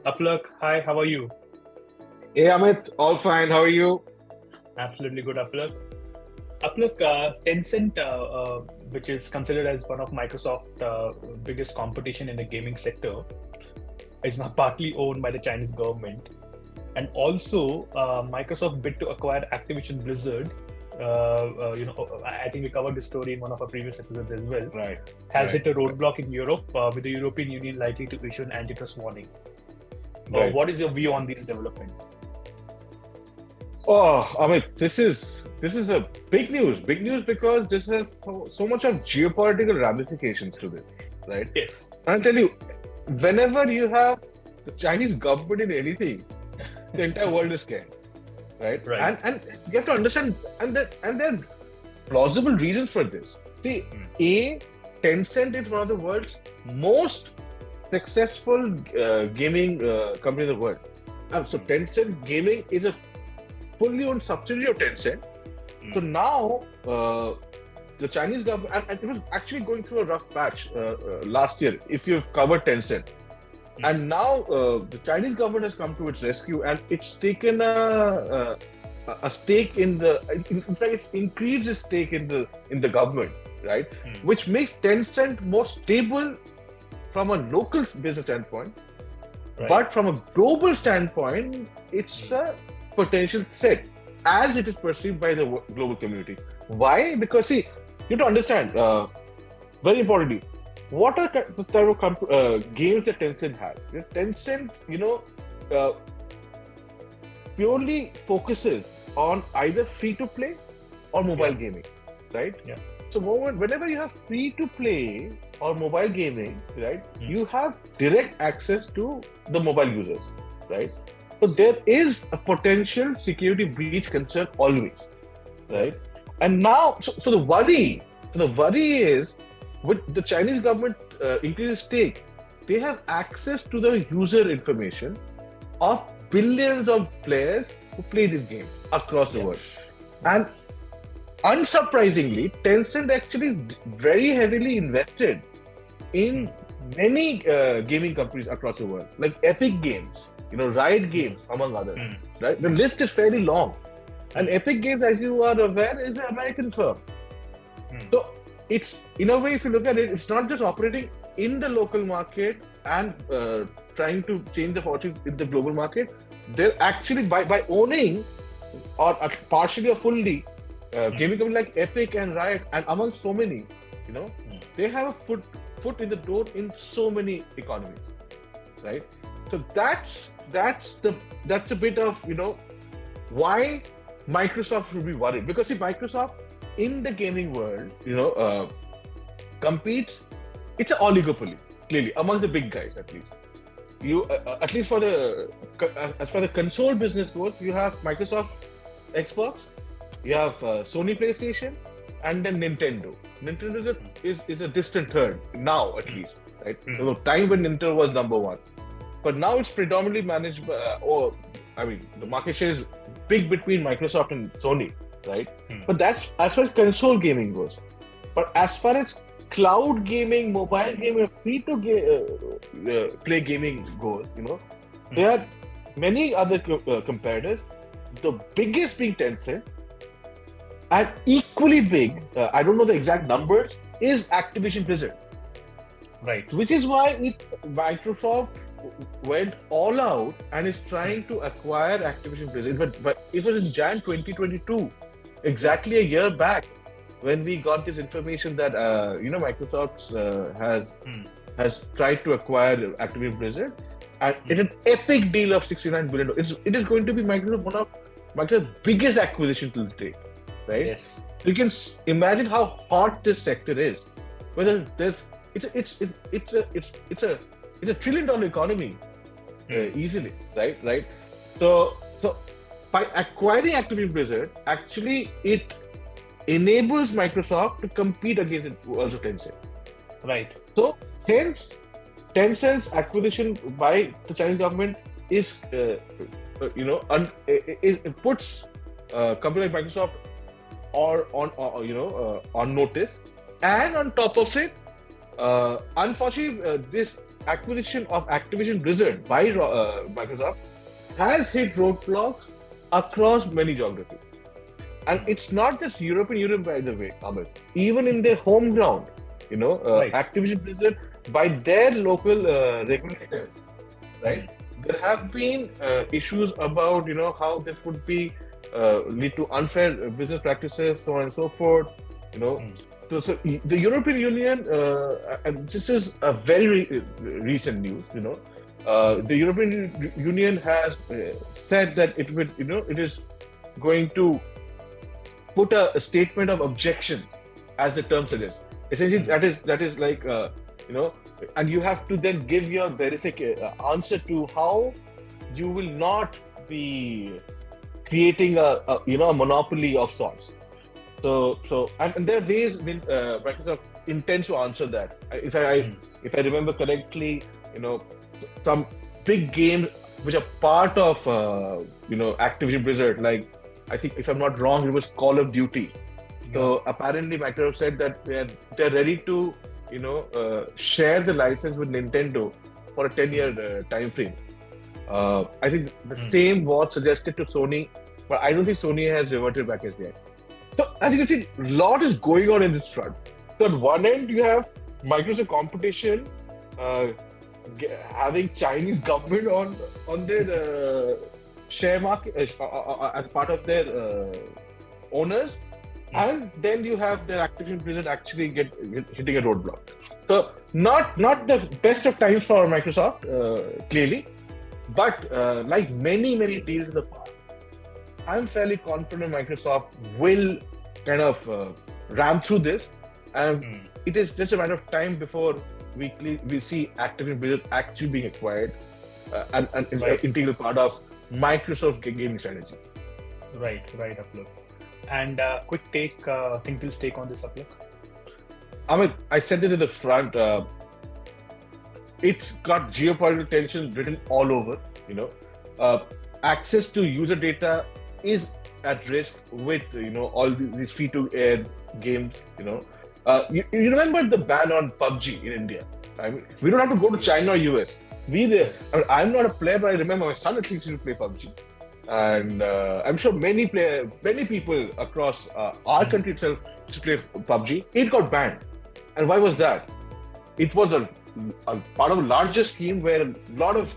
Apalak, hi, how are you? Hey Amit, all fine. How are you? Absolutely good, Apalak. Apalak, Tencent, which is considered as one of Microsoft's biggest competition in the gaming sector, is now partly owned by the Chinese government. And also, Microsoft bid to acquire Activision Blizzard. I think we covered this story in one of our previous episodes as well. Right. Has Right. hit a roadblock in Europe, with the European Union likely to issue an antitrust warning. Right. What is your view on these developments? Oh, Amit, this is a big news. Big news because this has so much of geopolitical ramifications to this, right? Yes. And I'll tell you, whenever you have the Chinese government in anything, the entire world is scared, right? Right. And you have to understand, and there are plausible reasons for this. See, Tencent is one of the world's most successful gaming company in the world. So Tencent Gaming is a fully owned subsidiary of Tencent. So now the Chinese government, and it was actually going through a rough patch last year, if you've covered Tencent. And now the Chinese government has come to its rescue, and it's taken a stake in in fact, it's increased its stake in the government, right? Which makes Tencent more stable from a local business standpoint, Right. but from a global standpoint, it's a potential threat as it is perceived by the global community. Why? Because see, you have to understand, very importantly, what are the type of games that Tencent has? Tencent, purely focuses on either free-to-play or mobile gaming, right? Yeah. So whenever you have free-to-play or mobile gaming, right, you have direct access to the mobile users, right? So there is a potential security breach concern always, right? And now, so the worry is, with the Chinese government increased stake, they have access to the user information of billions of players who play this game across the world. And unsurprisingly, Tencent actually is very heavily invested in many gaming companies across the world, like Epic Games, Riot Games, among others. Right? The list is fairly long. And Epic Games, as you are aware, is an American firm. So it's, in a way, if you look at it, it's not just operating in the local market and trying to change the fortunes in the global market. They're actually, by owning or partially or fully gaming companies like Epic and Riot, and among so many, they have a foot in the door in so many economies, right? So that's a bit of why Microsoft would be worried, because see, Microsoft in the gaming world, competes. It's an oligopoly, clearly, among the big guys at least. You at least as far the console business goes, you have Microsoft Xbox, you have Sony PlayStation, and then Nintendo. Nintendo is a distant third now, at least, right? There was a time when Nintendo was number one, but now it's predominantly managed by, the market share is big between Microsoft and Sony, right? But that's as far as console gaming goes. But as far as cloud gaming, mobile gaming, free-to-play gaming goes, there are many other competitors. The biggest being Tencent, and equally big, I don't know the exact numbers, is Activision Blizzard. Right. Which is why Microsoft went all out and is trying to acquire Activision Blizzard. But it was in Jan 2022, exactly a year back, when we got this information that Microsoft has tried to acquire Activision Blizzard, and it's an epic deal of $69 billion. It is going to be one of Microsoft's biggest acquisition till date, right? Yes. You can imagine how hot this sector is. Whether it's a $1 trillion economy easily, right? So by acquiring Activision Blizzard, actually it enables Microsoft to compete against it also Tencent. Right. So hence Tencent's acquisition by the Chinese government is it puts a company like Microsoft or on notice, and on top of it, unfortunately, this acquisition of Activision Blizzard by Microsoft has hit roadblocks across many geographies. And it's not just European Union, by the way, Amit. Even in their home ground, Right. Activision Blizzard, by their local regulators, right? There have been issues about, how this would be lead to unfair business practices, so on and so forth. So the European Union, and this is a very recent news. The European Union has said that it is going to put a statement of objections, as the term suggests. Essentially, that is like and you have to then give your verific answer to how you will not be creating a monopoly of sorts. So and there are ways Microsoft intends to answer that. If I remember correctly, some big games which are part of Activision Blizzard, like I think if I'm not wrong, it was Call of Duty. So apparently Microsoft said that they're ready to share the license with Nintendo for a 10-year time frame. I think the same was suggested to Sony, but I don't think Sony has reverted back as yet. So as you can see, a lot is going on in this front. So at one end, you have Microsoft competition having Chinese government on their share market as part of their owners, and then you have their Activision Blizzard actually hitting a roadblock. So not the best of times for Microsoft, clearly, but like many deals in the past, I'm fairly confident Microsoft will kind of ram through this, and it is just a matter of time before we see Activision Blizzard actually being acquired and integral part of Microsoft gaming strategy. Right, Apalak. And quick take, Think Teal's take on this, Apalak. Amit, I said this at the front. It's got geopolitical tension written all over. Access to user data is at risk with all these free-to-air games. You remember the ban on PUBG in India? I mean, we don't have to go to China or US. I'm not a player, but I remember my son at least used to play PUBG, and I'm sure many people across our country itself used to play PUBG. It got banned, and why was that? It was a part of a larger scheme where a lot of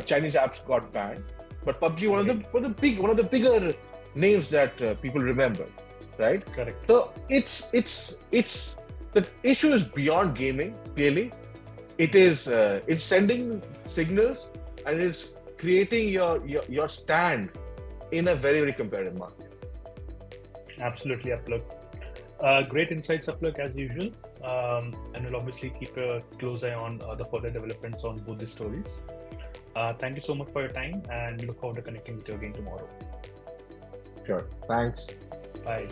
Chinese apps got banned, but PUBG one of the bigger names that people remember, right? Correct. So it's the issue is beyond gaming. Clearly, it's sending signals, and it's creating your stand in a very competitive market. Absolutely, Apalak. Great insights, Apalak, as usual. And we'll obviously keep a close eye on the further developments on both the stories. Thank you so much for your time, and we look forward to connecting with you again tomorrow. Sure. Thanks. Bye.